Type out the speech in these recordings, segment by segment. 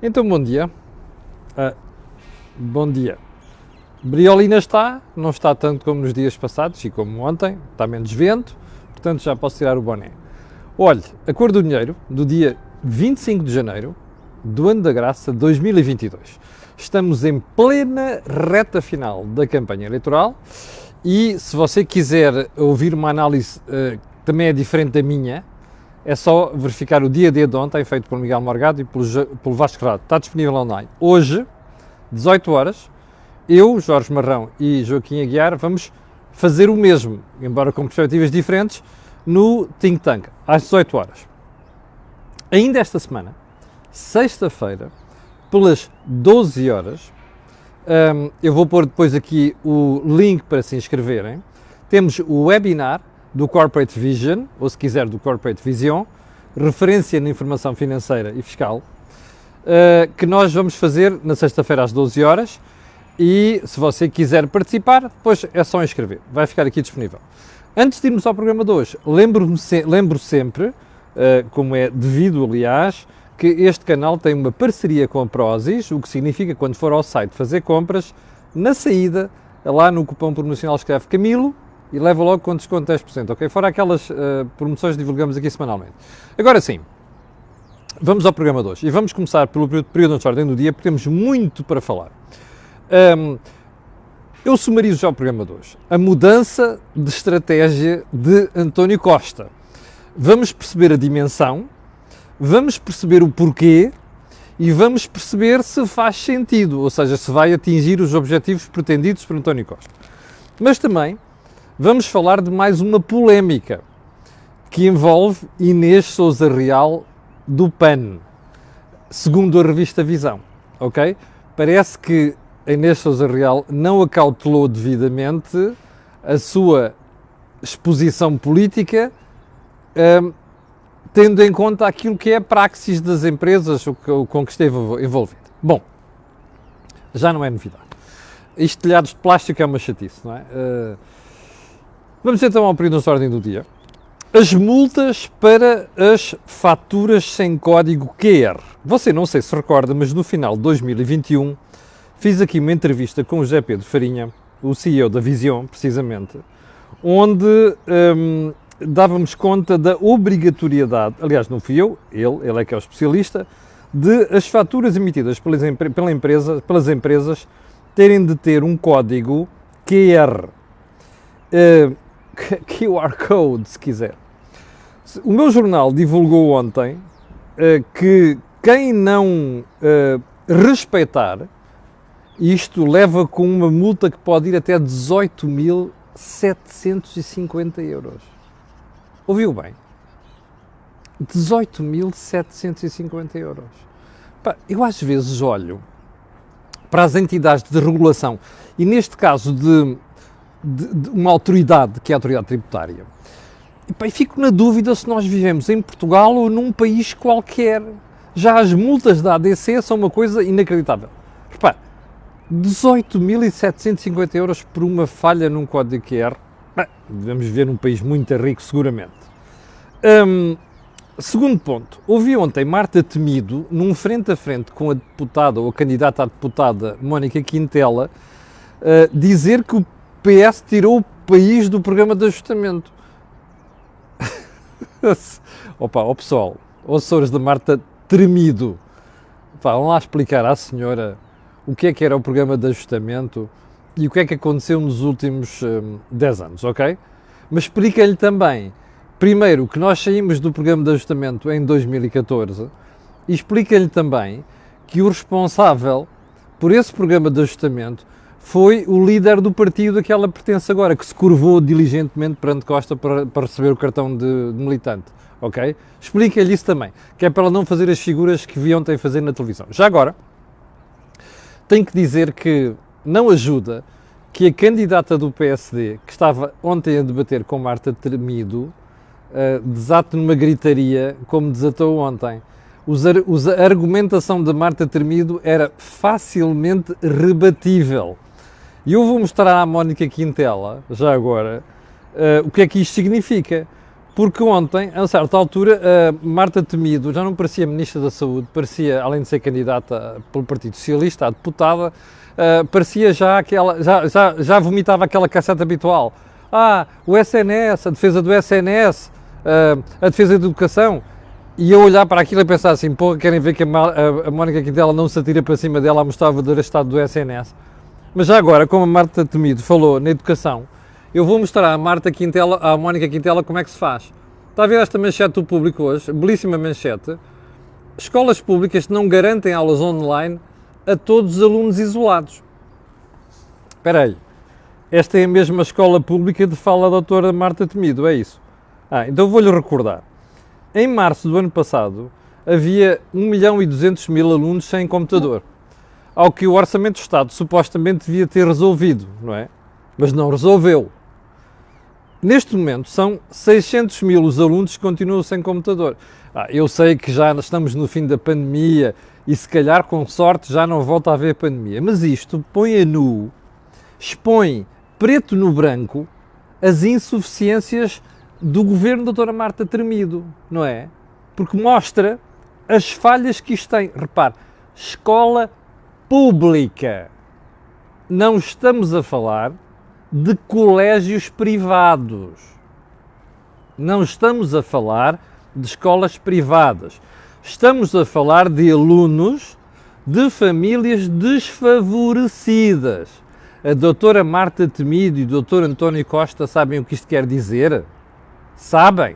Então, bom dia. Bom dia. Briolina não está tanto como nos dias passados e como ontem, está menos vento, portanto já posso tirar o boné. Olhe, a cor do dinheiro do dia 25 de janeiro do ano da graça 2022. Estamos em plena reta final da campanha eleitoral e se você quiser ouvir uma análise que também é diferente da minha, é só verificar o dia D de ontem, feito por Miguel Morgado e pelo Vasco Ferrado. Está disponível online. Hoje, 18 horas, eu, Jorge Marrão e Joaquim Aguiar vamos fazer o mesmo, embora com perspectivas diferentes, no Think Tank, às 18 horas. Ainda esta semana, sexta-feira, pelas 12 horas, eu vou pôr depois aqui o link para se inscreverem. Temos o webinar do Corporate Vision, ou se quiser do Corporate Vision, referência na informação financeira e fiscal, que nós vamos fazer na sexta-feira às 12 horas e se você quiser participar, depois é só inscrever, vai ficar aqui disponível. Antes de irmos ao programa de hoje, lembro sempre, como é devido aliás, que este canal tem uma parceria com a Prozis, o que significa que quando for ao site fazer compras, na saída, lá no cupom promocional escreve Camilo, e leva logo com desconto de 10%, ok? Fora aquelas promoções que divulgamos aqui semanalmente. Agora sim, vamos ao programa de hoje. E vamos começar pelo período de ordem do dia, porque temos muito para falar. Eu sumarizo já o programa de hoje. A mudança de estratégia de António Costa. Vamos perceber a dimensão, vamos perceber o porquê e vamos perceber se faz sentido, ou seja, se vai atingir os objetivos pretendidos por António Costa. Mas também vamos falar de mais uma polémica que envolve Inês Sousa Real do PAN, segundo a revista Visão, ok? Parece que a Inês Sousa Real não acautelou devidamente a sua exposição política, tendo em conta aquilo que é a praxis das empresas com que esteve envolvido. Bom, já não é novidade. Isto telhados de plástico é uma chatice, não é? Vamos então ao período de ordem do dia. As multas para as faturas sem código QR. Você não sei se recorda, mas no final de 2021 fiz aqui uma entrevista com o José Pedro Farinha, o CEO da Vision, precisamente, onde dávamos conta da obrigatoriedade, aliás não fui eu, ele é que é o especialista, de as faturas emitidas pelas empresas terem de ter um código QR. QR Code, se quiser. O meu jornal divulgou ontem que quem não respeitar isto leva com uma multa que pode ir até 18.750 euros. Ouviu bem? 18.750 euros. Pá, eu às vezes olho para as entidades de regulação e neste caso de uma autoridade, que é a autoridade tributária. E fico na dúvida se nós vivemos em Portugal ou num país qualquer. Já as multas da ADC são uma coisa inacreditável. Repare, 18.750 euros por uma falha num código QR. Devemos viver num país muito rico, seguramente. Segundo ponto, ouvi ontem Marta Temido, num frente a frente com a deputada ou a candidata à deputada Mónica Quintela, dizer que o PS tirou o país do programa de ajustamento. Ó pessoal, assessores da Marta Tremido, vão lá explicar à senhora o que é que era o programa de ajustamento e o que é que aconteceu nos últimos 10 anos, ok? Mas explica-lhe também, primeiro, que nós saímos do programa de ajustamento em 2014 e explica-lhe também que o responsável por esse programa de ajustamento foi o líder do partido a que ela pertence agora, que se curvou diligentemente perante Costa para receber o cartão de militante, ok? Explica-lhe isso também, que é para ela não fazer as figuras que vi ontem fazer na televisão. Já agora, tenho que dizer que não ajuda que a candidata do PSD, que estava ontem a debater com Marta Temido, desate numa gritaria como desatou ontem. A argumentação da Marta Temido era facilmente rebatível. E eu vou mostrar à Mónica Quintela, já agora, o que é que isto significa. Porque ontem, a certa altura, a Marta Temido já não parecia Ministra da Saúde, parecia, além de ser candidata pelo Partido Socialista, a deputada, parecia já aquela, já vomitava aquela cassete habitual. O SNS, a defesa do SNS, a defesa da educação. E eu olhar para aquilo e pensar assim, porra, querem ver que a Mónica Quintela não se atira para cima dela a mostrar o verdadeiro estado do SNS. Mas já agora, como a Marta Temido falou na educação, eu vou mostrar à Mónica Quintela como é que se faz. Está a ver esta manchete do Público hoje? Belíssima manchete. Escolas públicas não garantem aulas online a todos os alunos isolados. Espera aí. Esta é a mesma escola pública de fala a doutora Marta Temido, é isso? Então vou-lhe recordar. Em março do ano passado, havia 1.200.000 alunos sem computador. Ao que o Orçamento do Estado supostamente devia ter resolvido, não é? Mas não resolveu. Neste momento são 600.000 os alunos que continuam sem computador. Eu sei que já estamos no fim da pandemia e se calhar com sorte já não volta a haver pandemia, mas isto põe a nu, expõe preto no branco as insuficiências do governo da doutora Marta Temido, não é? Porque mostra as falhas que isto tem. Repare, escola pública. Não estamos a falar de colégios privados. Não estamos a falar de escolas privadas. Estamos a falar de alunos de famílias desfavorecidas. A doutora Marta Temido e o doutor António Costa sabem o que isto quer dizer? Sabem?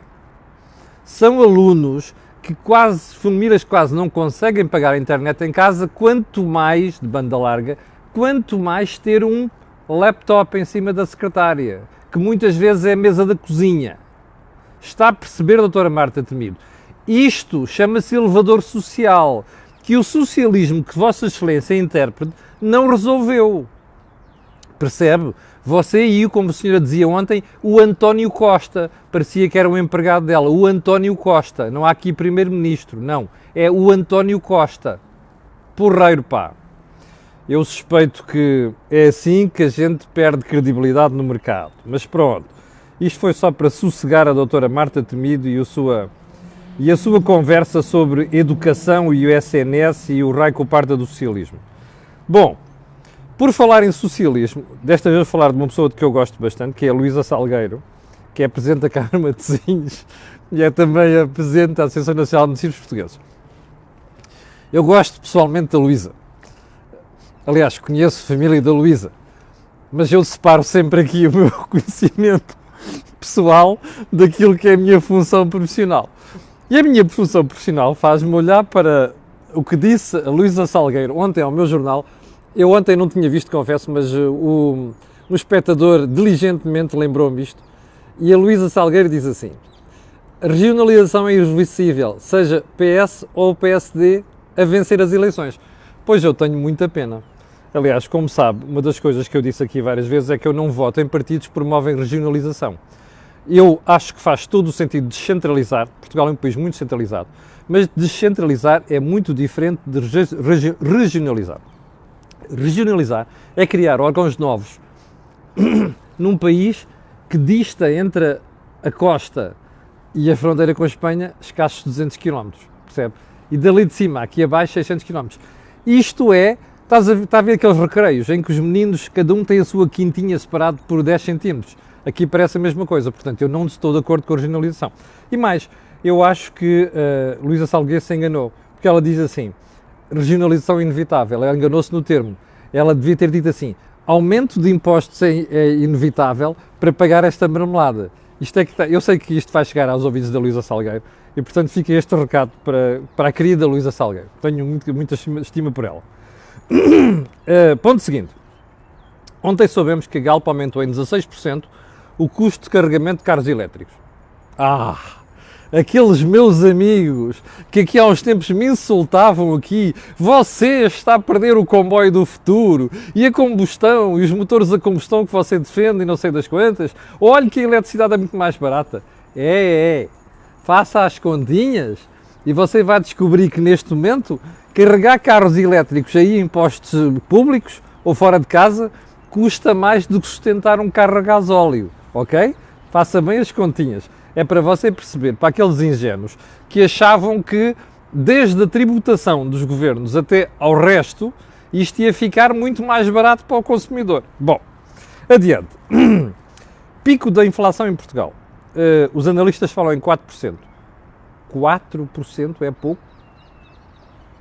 São alunos que famílias quase não conseguem pagar a internet em casa, quanto mais, de banda larga, quanto mais ter um laptop em cima da secretária, que muitas vezes é a mesa da cozinha. Está a perceber, doutora Marta Temido? Isto chama-se elevador social, que o socialismo que Vossa Excelência é intérprete não resolveu. Percebe? Você e, como a senhora dizia ontem, o António Costa, parecia que era um empregado dela, o António Costa, não há aqui primeiro-ministro, não, é o António Costa. Porreiro, pá. Eu suspeito que é assim que a gente perde credibilidade no mercado. Mas pronto, isto foi só para sossegar a doutora Marta Temido e a sua conversa sobre educação e o SNS e o raio que o parta do socialismo. Bom, por falar em socialismo, desta vez vou falar de uma pessoa de que eu gosto bastante, que é a Luísa Salgueiro, que é Presidente da Câmara de Matosinhos e é também a Presidente da Associação Nacional de Municípios Portugueses. Eu gosto pessoalmente da Luísa. Aliás, conheço a família da Luísa, mas eu separo sempre aqui o meu conhecimento pessoal daquilo que é a minha função profissional. E a minha função profissional faz-me olhar para o que disse a Luísa Salgueiro ontem ao meu jornal. Eu ontem não tinha visto, confesso, mas um espectador diligentemente lembrou-me isto. E a Luísa Salgueiro diz assim: a regionalização é irreversível, seja PS ou PSD a vencer as eleições. Pois eu tenho muita pena. Aliás, como sabe, uma das coisas que eu disse aqui várias vezes é que eu não voto em partidos que promovem regionalização. Eu acho que faz todo o sentido descentralizar. Portugal é um país muito centralizado, mas descentralizar é muito diferente de regionalizar. Regionalizar é criar órgãos novos num país que dista entre a costa e a fronteira com a Espanha escassos 200 km, percebe? E dali de cima, aqui abaixo, 600 km. Isto é, está a ver aqueles recreios em que os meninos, cada um tem a sua quintinha separado por 10 cm. Aqui parece a mesma coisa, portanto, eu não estou de acordo com a regionalização. E mais, eu acho que Luísa Salgueiro se enganou, porque ela diz assim, regionalização inevitável, ela enganou-se no termo. Ela devia ter dito assim, aumento de impostos é inevitável para pagar esta marmelada. Isto é que eu sei que isto vai chegar aos ouvidos da Luísa Salgueiro e, portanto, fica este recado para a querida Luísa Salgueiro. Tenho muita estima por ela. Ponto seguinte. Ontem soubemos que a Galp aumentou em 16% o custo de carregamento de carros elétricos. Aqueles meus amigos que aqui há uns tempos me insultavam aqui, você está a perder o comboio do futuro e a combustão e os motores a combustão que você defende e não sei das quantas, olhe que a eletricidade é muito mais barata. Faça as continhas e você vai descobrir que neste momento carregar carros elétricos aí em postos públicos ou fora de casa custa mais do que sustentar um carro a gasóleo, ok? Faça bem as continhas. É para você perceber, para aqueles ingênuos que achavam que desde a tributação dos governos até ao resto, isto ia ficar muito mais barato para o consumidor. Bom, adiante. Pico da inflação em Portugal. Os analistas falam em 4%. 4% é pouco?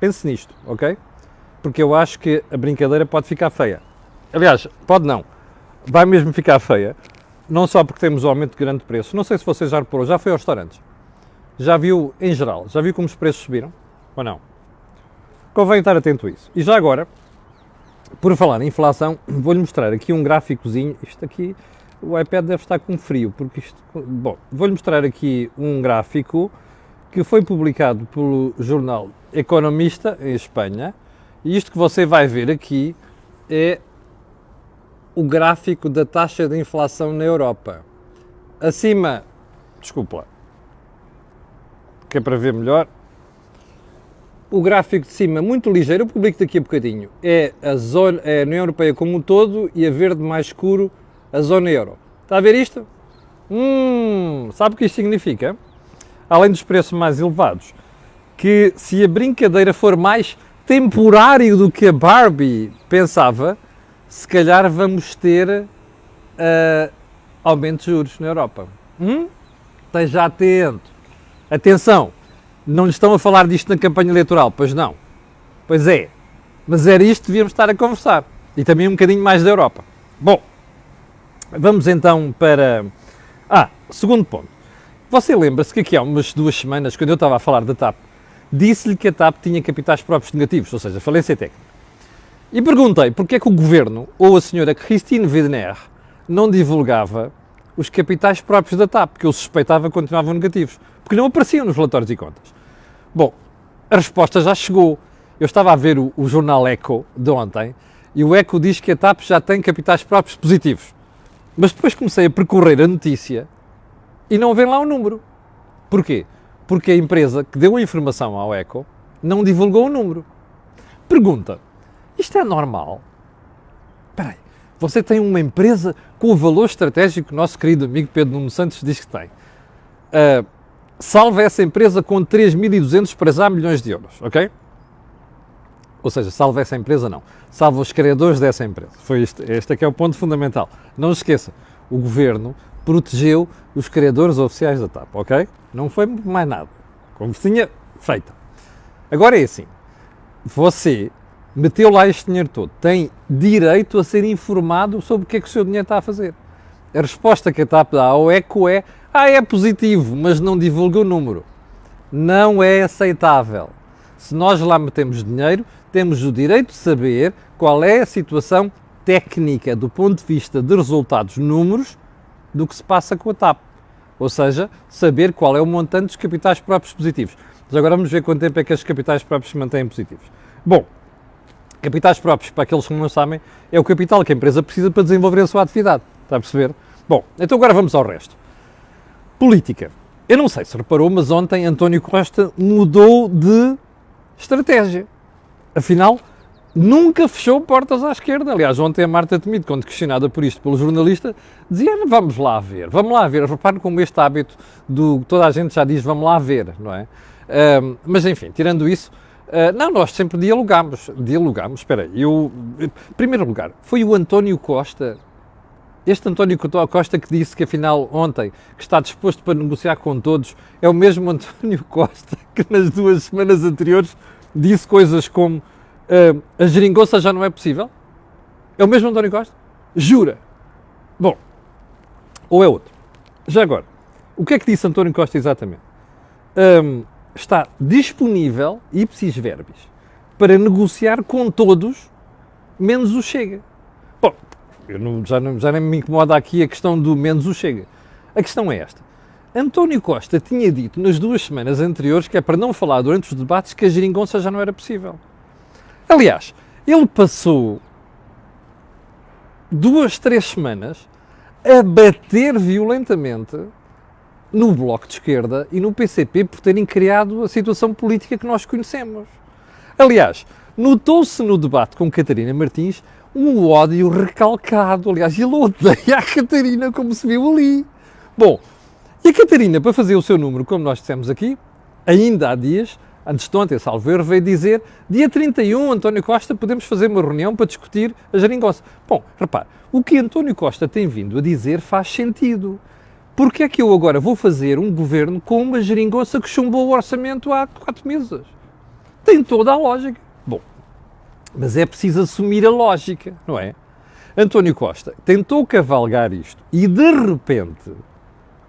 Pense nisto, ok? Porque eu acho que a brincadeira pode ficar feia. Aliás, pode não. Vai mesmo ficar feia. Não só porque temos o aumento de grande preço. Não sei se você já reparou, já foi aos restaurantes. Já viu, em geral, já viu como os preços subiram? Ou não? Convém estar atento a isso. E já agora, por falar em inflação, vou-lhe mostrar aqui um gráficozinho. Isto aqui, o iPad deve estar com frio, porque isto... Bom, vou-lhe mostrar aqui um gráfico que foi publicado pelo jornal Economista, em Espanha. E isto que você vai ver aqui é o gráfico da taxa de inflação na Europa. Acima, desculpa lá, que é para ver melhor, o gráfico de cima, muito ligeiro, eu publico daqui a bocadinho, é a União Europeia como um todo e a verde mais escuro, a zona euro. Está a ver isto? Sabe o que isto significa? Além dos preços mais elevados, que se a brincadeira for mais temporário do que a Barbie pensava, se calhar vamos ter aumento de juros na Europa. Esteja atento. Atenção, não lhe estão a falar disto na campanha eleitoral, pois não. Pois é, mas era isto que devíamos estar a conversar. E também um bocadinho mais da Europa. Bom, vamos então para... segundo ponto. Você lembra-se que aqui há umas 2 semanas, quando eu estava a falar da TAP, disse-lhe que a TAP tinha capitais próprios negativos, ou seja, falência técnica. E perguntei porque é que o governo, ou a senhora Christine Wegener, não divulgava os capitais próprios da TAP, que eu suspeitava que continuavam negativos, porque não apareciam nos relatórios e contas. Bom, a resposta já chegou. Eu estava a ver o jornal Eco de ontem, e o Eco diz que a TAP já tem capitais próprios positivos. Mas depois comecei a percorrer a notícia e não vem lá o número. Porquê? Porque a empresa que deu a informação ao Eco não divulgou o número. Pergunta, isto é normal? Espera aí, você tem uma empresa com o valor estratégico que o nosso querido amigo Pedro Nuno Santos diz que tem. Salva essa empresa com 3.200 para já milhões de euros, ok? Ou seja, salva essa empresa não. Salva os credores dessa empresa. Foi este é que é o ponto fundamental. Não se esqueça, o governo protegeu os credores oficiais da TAP, ok? Não foi mais nada, como tinha feito. Agora é assim, você meteu lá este dinheiro todo, tem direito a ser informado sobre o que é que o seu dinheiro está a fazer. A resposta que a TAP dá ao ECO é positivo, mas não divulga o número. Não é aceitável. Se nós lá metemos dinheiro, temos o direito de saber qual é a situação técnica do ponto de vista de resultados números do que se passa com a TAP. Ou seja, saber qual é o montante dos capitais próprios positivos. Mas agora vamos ver quanto tempo é que os capitais próprios se mantêm positivos. Bom, capitais próprios, para aqueles que não sabem, é o capital que a empresa precisa para desenvolver a sua atividade. Está a perceber? Bom, então agora vamos ao resto. Política. Eu não sei se reparou, mas ontem António Costa mudou de estratégia. Afinal, nunca fechou portas à esquerda. Aliás, ontem a Marta Temido, quando questionada por isto pelo jornalista, dizia, vamos lá ver. Repare como este hábito toda a gente já diz, vamos lá ver, não é? Mas enfim, tirando isso, nós sempre dialogámos, espera aí, em primeiro lugar, foi o António Costa, este António Costa que disse que afinal ontem, que está disposto para negociar com todos, é o mesmo António Costa que nas 2 semanas anteriores disse coisas como a geringonça já não é possível? É o mesmo António Costa? Jura? Bom, ou é outro? Já agora, o que é que disse António Costa exatamente? Está disponível, ipsis verbis, para negociar com todos, menos o Chega. Bom, já nem me incomoda aqui a questão do menos o Chega. A questão é esta. António Costa tinha dito nas 2 semanas anteriores que é para não falar durante os debates que a geringonça já não era possível. Aliás, ele passou 2, 3 semanas a bater violentamente no Bloco de Esquerda e no PCP por terem criado a situação política que nós conhecemos. Aliás, notou-se no debate com Catarina Martins um ódio recalcado. Aliás, ele odeia a Catarina, como se viu ali. Bom, E a Catarina, para fazer o seu número, como nós dissemos aqui, ainda há dias, antes de ontem, salvo erro, veio dizer, dia 31, António Costa, podemos fazer uma reunião para discutir a geringonça. Bom, repare, o que António Costa tem vindo a dizer faz sentido. Porque é que eu agora vou fazer um governo com uma geringonça que chumbou o orçamento há 4 meses? Tem toda a lógica. Bom, mas é preciso assumir a lógica, não é? António Costa tentou cavalgar isto e, de repente,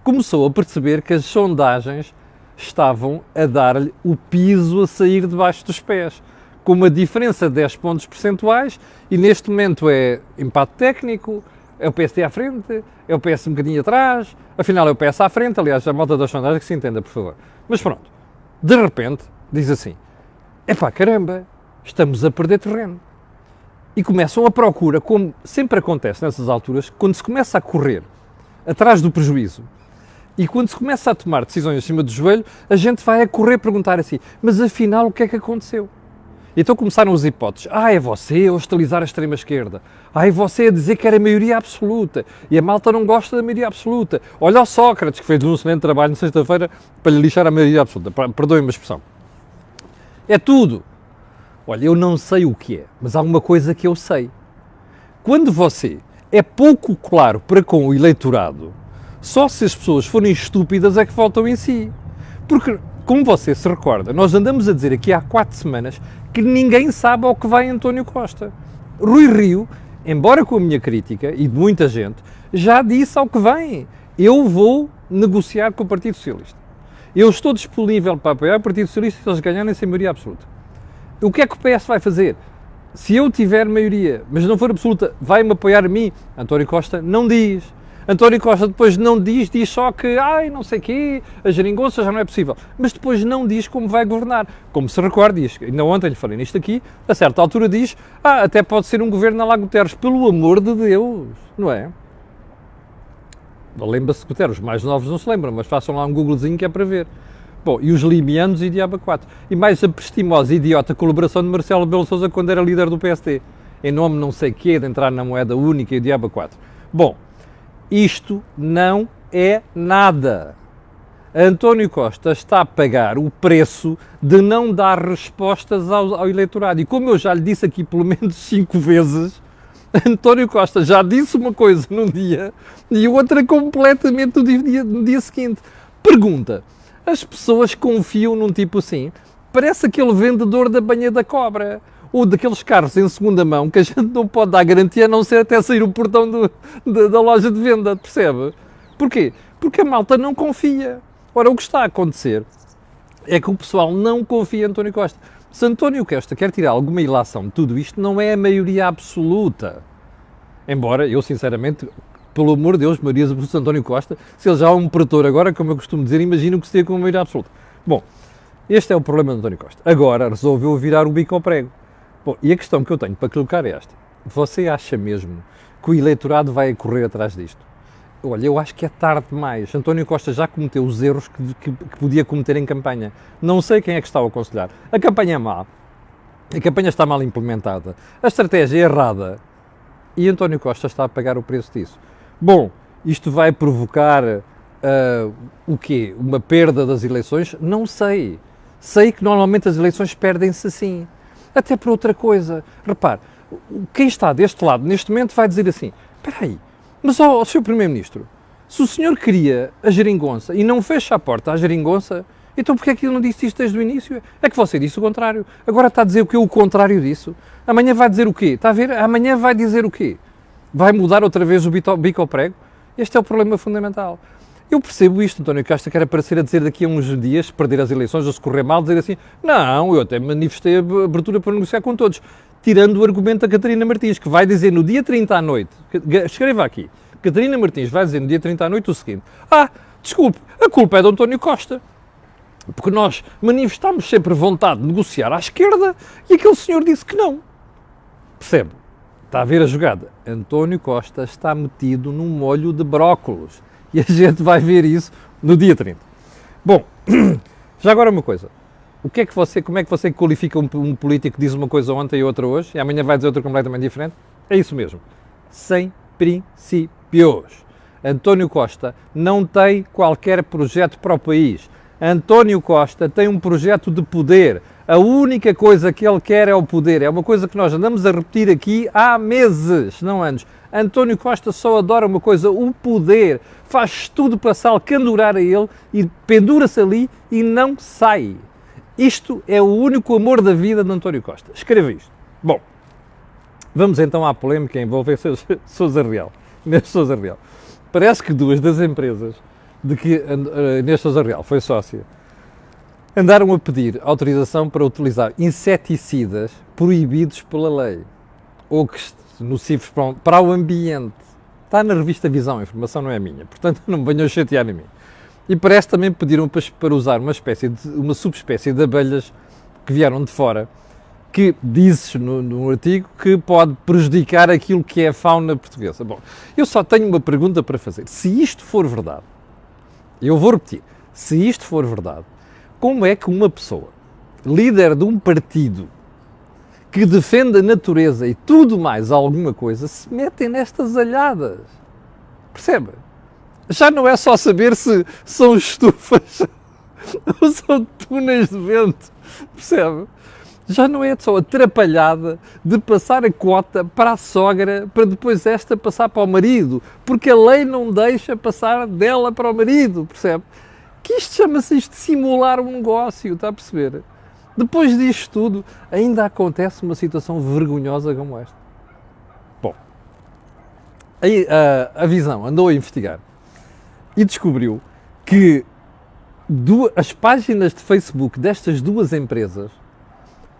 começou a perceber que as sondagens estavam a dar-lhe o piso a sair debaixo dos pés, com uma diferença de 10 pontos percentuais, e neste momento é empate técnico, é o PSD à frente, é o PS um bocadinho atrás, afinal é o PS à frente, aliás, a malta das sondagens que se entenda, por favor. Mas pronto, de repente, diz assim, epá, caramba, estamos a perder terreno. E começam a procura, como sempre acontece nessas alturas, quando se começa a correr atrás do prejuízo, e quando se começa a tomar decisões acima do joelho, a gente vai a correr perguntar assim, mas afinal o que é que aconteceu? E então começaram as hipóteses. É você a hostilizar a extrema-esquerda. É você a dizer que era a maioria absoluta. E a malta não gosta da maioria absoluta. Olha o Sócrates, que fez um excelente trabalho na sexta-feira para lhe lixar a maioria absoluta. Perdoem-me a expressão. É tudo. Olha, eu não sei o que é, mas há uma coisa que eu sei. Quando você é pouco claro para com o eleitorado, só se as pessoas forem estúpidas é que votam em si. Porque, como você se recorda, nós andamos a dizer aqui há 4 semanas que ninguém sabe ao que vai António Costa. Rui Rio, embora com a minha crítica, e de muita gente, já disse ao que vem. Eu vou negociar com o Partido Socialista. Eu estou disponível para apoiar o Partido Socialista se eles ganharem sem maioria absoluta. O que é que o PS vai fazer? Se eu tiver maioria, mas não for absoluta, vai-me apoiar a mim? António Costa não diz. António Costa depois não diz só que, não sei quê, a geringonça já não é possível. Mas depois não diz como vai governar. Como se recorda, diz, ainda ontem lhe falei nisto aqui, a certa altura diz, até pode ser um governo na lá Guterres, pelo amor de Deus, não é? Lembra-se de Guterres, os mais novos não se lembram, mas façam lá um googlezinho que é para ver. Bom, e os limianos e diabo 4. E mais a prestimosa e idiota colaboração de Marcelo Rebelo de Sousa quando era líder do PSD. Em nome não sei quê, de entrar na moeda única e diabo 4. Bom, isto não é nada. António Costa está a pagar o preço de não dar respostas ao eleitorado. E como eu já lhe disse aqui pelo menos 5 vezes, António Costa já disse uma coisa num dia e outra completamente no dia seguinte. Pergunta, as pessoas confiam num tipo assim? Parece aquele vendedor da banha da cobra. Ou daqueles carros em segunda mão que a gente não pode dar garantia a não ser até sair o portão da loja de venda, percebe? Porquê? Porque a malta não confia. Ora, o que está a acontecer é que o pessoal não confia em António Costa. Se António Costa quer tirar alguma ilação de tudo isto, não é a maioria absoluta. Embora, eu sinceramente, pelo amor de Deus, maioria absoluta de António Costa, se ele já é um pretor agora, como eu costumo dizer, imagino que seria com a maioria absoluta. Bom, este é o problema de António Costa. Agora resolveu virar o bico ao prego. Bom, e a questão que eu tenho para colocar é esta. Você acha mesmo que o eleitorado vai correr atrás disto? Olha, eu acho que é tarde demais. António Costa já cometeu os erros que podia cometer em campanha. Não sei quem é que está a aconselhar. A campanha é má. A campanha está mal implementada. A estratégia é errada. E António Costa está a pagar o preço disso. Bom, isto vai provocar o quê? Uma perda das eleições? Não sei. Sei que normalmente as eleições perdem-se assim. Até por outra coisa. Repare, quem está deste lado neste momento vai dizer assim, espera aí, mas ó, Sr. Primeiro-Ministro, se o senhor queria a geringonça e não fecha a porta à geringonça, então porquê é que ele não disse isto desde o início? É que você disse o contrário. Agora está a dizer o que é o contrário disso. Amanhã vai dizer o quê? Está a ver? Amanhã vai dizer o quê? Vai mudar outra vez o bico ao prego? Este é o problema fundamental. Eu percebo isto, António Costa, que era para ser a dizer daqui a uns dias, perder as eleições ou se correr mal, dizer assim, não, eu até manifestei a abertura para negociar com todos, tirando o argumento da Catarina Martins, que vai dizer no dia 30 à noite, escreva aqui, Catarina Martins vai dizer no dia 30 à noite o seguinte, desculpe, a culpa é de António Costa, porque nós manifestámos sempre vontade de negociar à esquerda e aquele senhor disse que não. Percebe? Está a ver a jogada. António Costa está metido num molho de brócolos. E a gente vai ver isso no dia 30. Bom, já agora uma coisa. Como é que você qualifica um político que diz uma coisa ontem e outra hoje, e amanhã vai dizer outra completamente diferente? É isso mesmo. Sem princípios. António Costa não tem qualquer projeto para o país. António Costa tem um projeto de poder. A única coisa que ele quer é o poder. É uma coisa que nós andamos a repetir aqui há meses, não anos. António Costa só adora uma coisa, o poder. Faz tudo para se alcandorar a ele e pendura-se ali e não sai. Isto é o único amor da vida de António Costa. Escreva isto. Bom, vamos então à polémica envolvendo Sousa Real. Inês Sousa Real. Parece que duas das empresas de que Inês Sousa Real foi sócia andaram a pedir autorização para utilizar inseticidas proibidos pela lei ou que nocivos para o ambiente. Está na revista Visão, a informação não é minha, portanto não me venham chatear a mim. E parece também pediram para usar uma subespécie de abelhas que vieram de fora, que dizes no artigo que pode prejudicar aquilo que é a fauna portuguesa. Bom, eu só tenho uma pergunta para fazer. Se isto for verdade, eu vou repetir, se isto for verdade, como é que uma pessoa, líder de um partido, que defende a natureza e tudo mais alguma coisa, se metem nestas alhadas? Percebe? Já não é só saber se são estufas ou são túneis de vento, percebe? Já não é só atrapalhada de passar a cota para a sogra para depois esta passar para o marido, porque a lei não deixa passar dela para o marido, percebe? Que isto chama-se de simular um negócio, está a perceber? Depois disto tudo, ainda acontece uma situação vergonhosa como esta. Bom, aí a Visão andou a investigar e descobriu que as páginas de Facebook destas duas empresas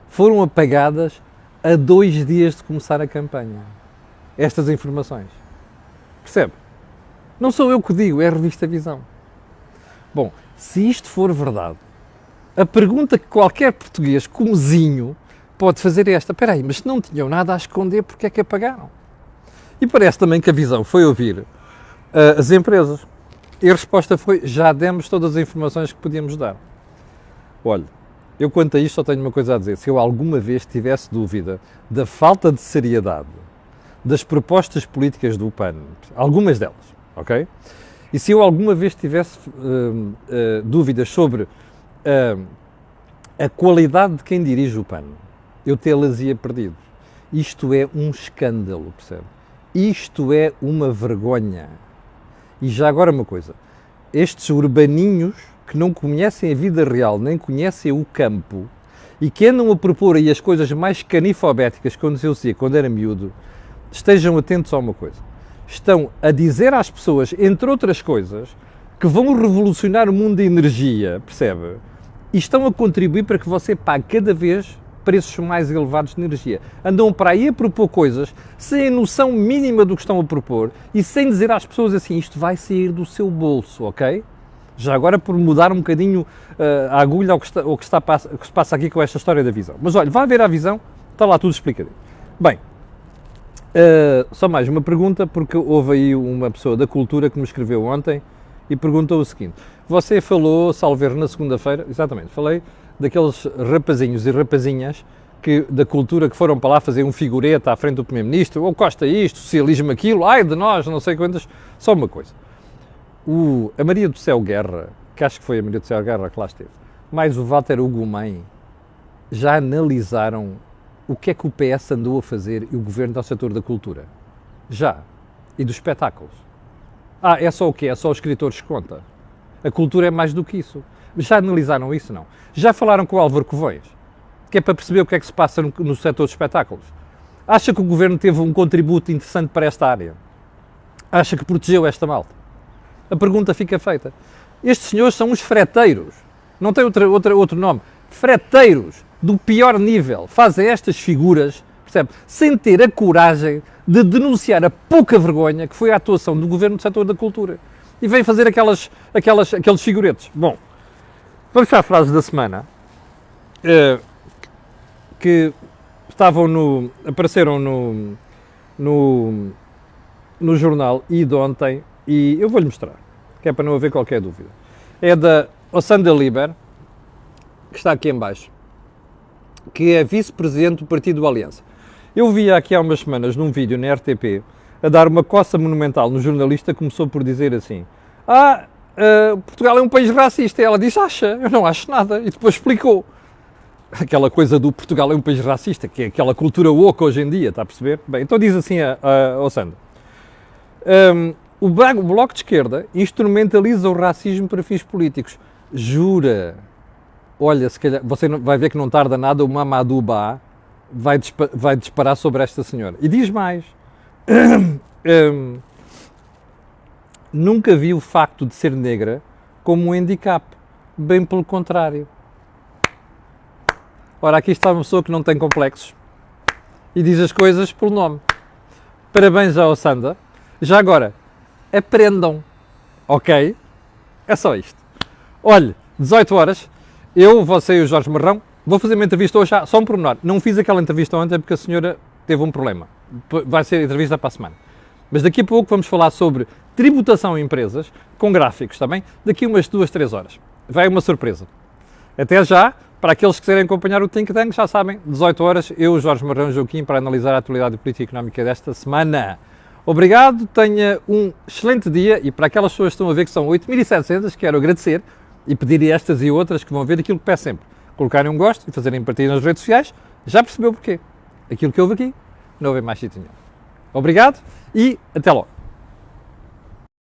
foram apagadas a 2 dias de começar a campanha. Estas informações. Percebe? Não sou eu que digo, é a revista Visão. Bom, se isto for verdade, a pergunta que qualquer português comezinho pode fazer é esta: espera aí, mas se não tinham nada a esconder, porque é que apagaram? E parece também que a Visão foi ouvir as empresas. E a resposta foi: já demos todas as informações que podíamos dar. Olha, eu quanto a isto só tenho uma coisa a dizer. Se eu alguma vez tivesse dúvida da falta de seriedade das propostas políticas do PAN, algumas delas, ok? E se eu alguma vez tivesse dúvidas sobre a qualidade de quem dirige o PAN, eu tê-las-ia perdido. Isto é um escândalo, percebe? Isto é uma vergonha. E já agora uma coisa, estes urbaninhos que não conhecem a vida real, nem conhecem o campo, e que andam a propor aí as coisas mais canifobéticas, quando eu dizia, quando era miúdo, estejam atentos a uma coisa. Estão a dizer às pessoas, entre outras coisas, que vão revolucionar o mundo da energia, percebe? E estão a contribuir para que você pague cada vez preços mais elevados de energia. Andam para aí a propor coisas sem a noção mínima do que estão a propor e sem dizer às pessoas assim, isto vai sair do seu bolso, ok? Já agora por mudar um bocadinho a agulha ao que se passa aqui com esta história da Visão. Mas olha, vá ver a Visão, está lá tudo explicadinho. Bem, só mais uma pergunta, porque houve aí uma pessoa da cultura que me escreveu ontem e perguntou o seguinte: você falou, salvo erro, na segunda-feira, exatamente, falei daqueles rapazinhos e rapazinhas da cultura que foram para lá fazer um figurete à frente do Primeiro-Ministro, ou Costa isto, socialismo aquilo, ai de nós, não sei quantas. Só uma coisa, a Maria do Céu Guerra, que acho que foi a Maria do Céu Guerra que lá esteve, mais o Walter Ugumem, já analisaram o que é que o PS andou a fazer e o Governo ao setor da cultura? Já. E dos espetáculos? É só o quê? É só os escritores que conta? A cultura é mais do que isso. Já analisaram isso? Não. Já falaram com o Álvaro Covões? Que é para perceber o que é que se passa no setor dos espetáculos? Acha que o Governo teve um contributo interessante para esta área? Acha que protegeu esta malta? A pergunta fica feita. Estes senhores são uns freteiros. Não tem outro nome. Freteiros do pior nível. Fazem estas figuras, percebe? Sem ter a coragem de denunciar a pouca vergonha que foi a atuação do Governo no setor da cultura. E vem fazer aqueles figuretes. Bom, vamos para a frase da semana, que apareceram no jornal e de ontem, e eu vou-lhe mostrar, que é para não haver qualquer dúvida. É da Ossanda Liber, que está aqui em baixo, que é vice-presidente do Partido Aliança. Eu vi aqui há umas semanas num vídeo na RTP a dar uma coça monumental no jornalista, começou por dizer assim: Portugal é um país racista. E ela disse: acha? Eu não acho nada. E depois explicou. Aquela coisa do Portugal é um país racista, que é aquela cultura woke hoje em dia, está a perceber? Bem, então diz assim ao Sandro: o Bloco de Esquerda instrumentaliza o racismo para fins políticos. Jura? Olha, se calhar, você vai ver que não tarda nada, o Mamadou Ba vai disparar sobre esta senhora. E diz mais: nunca vi o facto de ser negra como um handicap, bem pelo contrário. Ora, aqui está uma pessoa que não tem complexos e diz as coisas pelo nome. Parabéns ao Sandra. Já agora, aprendam, ok? É só isto. Olhe, 18 horas, você e o Jorge Marrão, vou fazer uma entrevista hoje, só um pormenor. Não fiz aquela entrevista ontem porque a senhora teve um problema. Vai ser a entrevista para a semana. Mas daqui a pouco vamos falar sobre tributação em empresas, com gráficos, está bem? Daqui umas 2, 3 horas. Vai uma surpresa. Até já, para aqueles que quiserem acompanhar o Think Tank, já sabem, 18 horas, eu, Jorge Marrão Joaquim, para analisar a atualidade política e económica desta semana. Obrigado, tenha um excelente dia e para aquelas pessoas que estão a ver que são 8.700, quero agradecer e pedir a estas e outras que vão ver aquilo que peço sempre. Colocarem um gosto e fazerem partilha nas redes sociais, já percebeu porquê. Aquilo que houve aqui, não houve mais sítio nenhum. Obrigado e até logo.